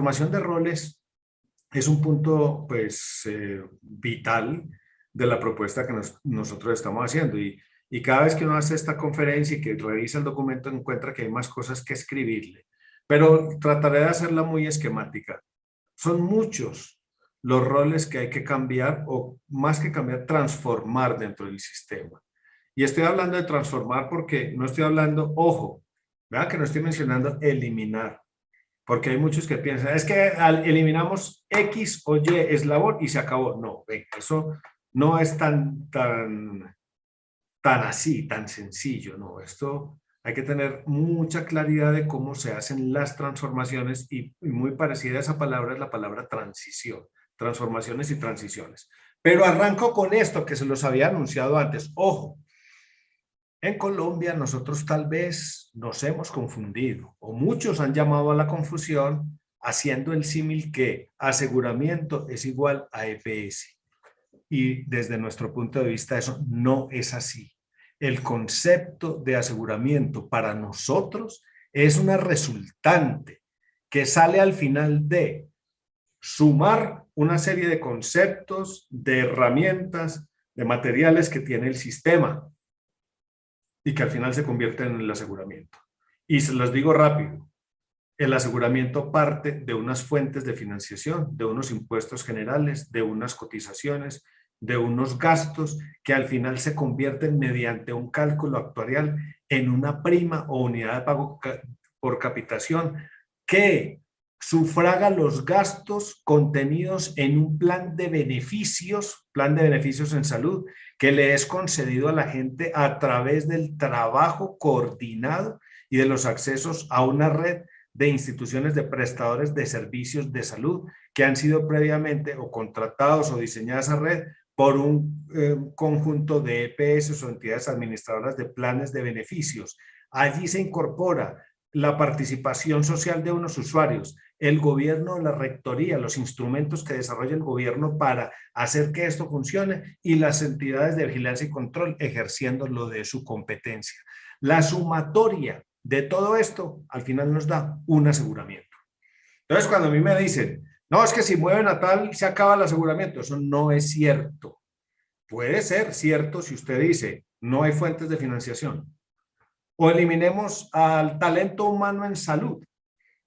transformación de roles es un punto pues vital de la propuesta que nosotros estamos haciendo y cada vez que uno hace esta conferencia y que revisa el documento encuentra que hay más cosas que escribirle, pero trataré de hacerla muy esquemática. Son muchos los roles que hay que cambiar o más que cambiar, transformar dentro del sistema. Y estoy hablando de transformar porque no estoy hablando, ojo, vean que no estoy mencionando eliminar, porque hay muchos que piensan, es que eliminamos X o Y eslabón y se acabó. No, ven, eso no es tan así, tan sencillo, no. Esto hay que tener mucha claridad de cómo se hacen las transformaciones y muy parecida a esa palabra es la palabra transición, transformaciones y transiciones. Pero arranco con esto que se los había anunciado antes. Ojo, en Colombia nosotros tal vez nos hemos confundido o muchos han llamado a la confusión haciendo el símil que aseguramiento es igual a EPS. Y desde nuestro punto de vista eso no es así. El concepto de aseguramiento para nosotros es una resultante que sale al final de sumar una serie de conceptos, de herramientas, de materiales que tiene el sistema y que al final se convierten en el aseguramiento. Y se los digo rápido, el aseguramiento parte de unas fuentes de financiación, de unos impuestos generales, de unas cotizaciones, de unos gastos que al final se convierten mediante un cálculo actuarial en una prima o unidad de pago por capitación que sufraga los gastos contenidos en un plan de beneficios en salud que le es concedido a la gente a través del trabajo coordinado y de los accesos a una red de instituciones de prestadores de servicios de salud que han sido previamente o contratados o diseñadas a red por un conjunto de EPS o entidades administradoras de planes de beneficios. Allí se incorpora la participación social de unos usuarios, el gobierno, la rectoría, los instrumentos que desarrolla el gobierno para hacer que esto funcione y las entidades de vigilancia y control ejerciendo lo de su competencia. La sumatoria de todo esto al final nos da un aseguramiento. Entonces, cuando a mí me dicen, no, es que si mueven a tal se acaba el aseguramiento, eso no es cierto. Puede ser cierto si usted dice, no hay fuentes de financiación, o eliminemos al talento humano en salud,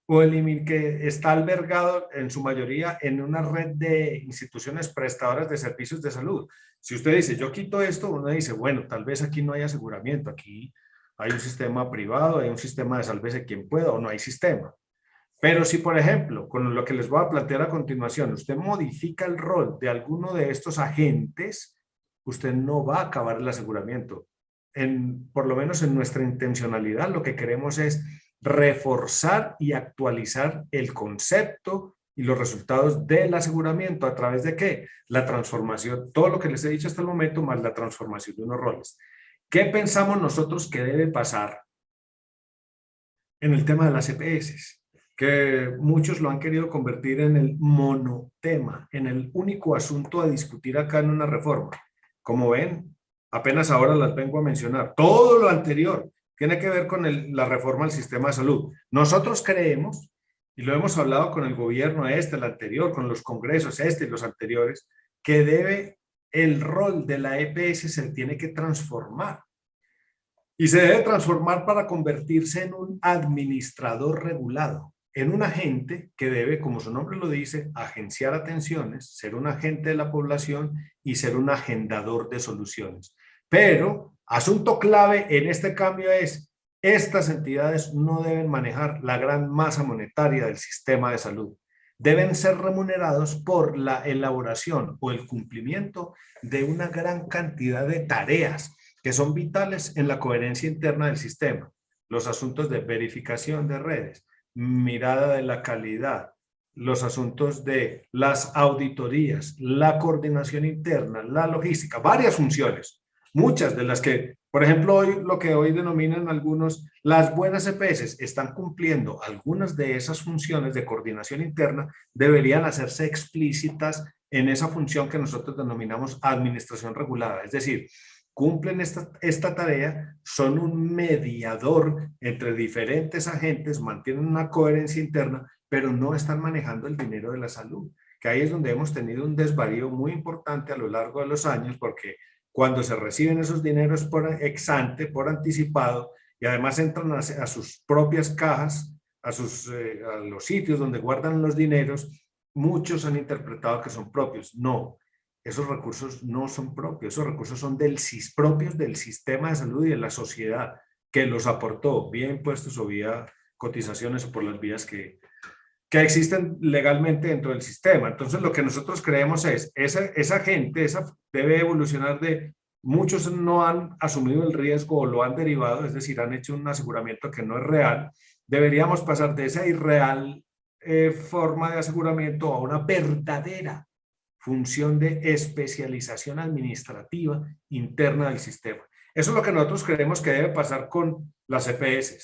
o que está albergado en su mayoría en una red de instituciones prestadoras de servicios de salud. Si usted dice, yo quito esto, uno dice, bueno, tal vez aquí no hay aseguramiento, aquí hay un sistema privado, hay un sistema de sálvese quien pueda, o no hay sistema. Pero si, por ejemplo, con lo que les voy a plantear a continuación, usted modifica el rol de alguno de estos agentes, usted no va a acabar el aseguramiento. Por lo menos en nuestra intencionalidad, lo que queremos es reforzar y actualizar el concepto y los resultados del aseguramiento. ¿A través de qué? La transformación, todo lo que les he dicho hasta el momento, más la transformación de unos roles. ¿Qué pensamos nosotros que debe pasar en el tema de las EPS? Que muchos lo han querido convertir en el monotema, en el único asunto a discutir acá en una reforma. Como ven, apenas ahora las vengo a mencionar. Todo lo anterior tiene que ver con la reforma del sistema de salud. Nosotros creemos, y lo hemos hablado con el gobierno el anterior, con los congresos y los anteriores, que el rol de la EPS se tiene que transformar. Y se debe transformar para convertirse en un administrador regulado, en un agente que debe, como su nombre lo dice, agenciar atenciones, ser un agente de la población y ser un agendador de soluciones. Pero, asunto clave en este cambio es, estas entidades no deben manejar la gran masa monetaria del sistema de salud. Deben ser remunerados por la elaboración o el cumplimiento de una gran cantidad de tareas que son vitales en la coherencia interna del sistema. Los asuntos de verificación de redes, mirada de la calidad, los asuntos de las auditorías, la coordinación interna, la logística, varias funciones, muchas de las que, por ejemplo, lo que hoy denominan algunos las buenas EPS están cumpliendo algunas de esas funciones de coordinación interna, deberían hacerse explícitas en esa función que nosotros denominamos administración regulada, es decir, cumplen esta tarea, son un mediador entre diferentes agentes, mantienen una coherencia interna pero no están manejando el dinero de la salud, que ahí es donde hemos tenido un desvarío muy importante a lo largo de los años, porque cuando se reciben esos dineros por ex ante, por anticipado, y además entran a sus propias cajas, a los sitios donde guardan los dineros, muchos han interpretado que son propios. No, esos recursos no son propios, esos recursos son propios del sistema de salud y de la sociedad que los aportó, vía impuestos o vía cotizaciones o por las vías que existen legalmente dentro del sistema. Entonces, lo que nosotros creemos es, esa gente debe evolucionar de, muchos no han asumido el riesgo o lo han derivado, es decir, han hecho un aseguramiento que no es real. Deberíamos pasar de esa irreal forma de aseguramiento a una verdadera función de especialización administrativa interna del sistema. Eso es lo que nosotros creemos que debe pasar con las EPS.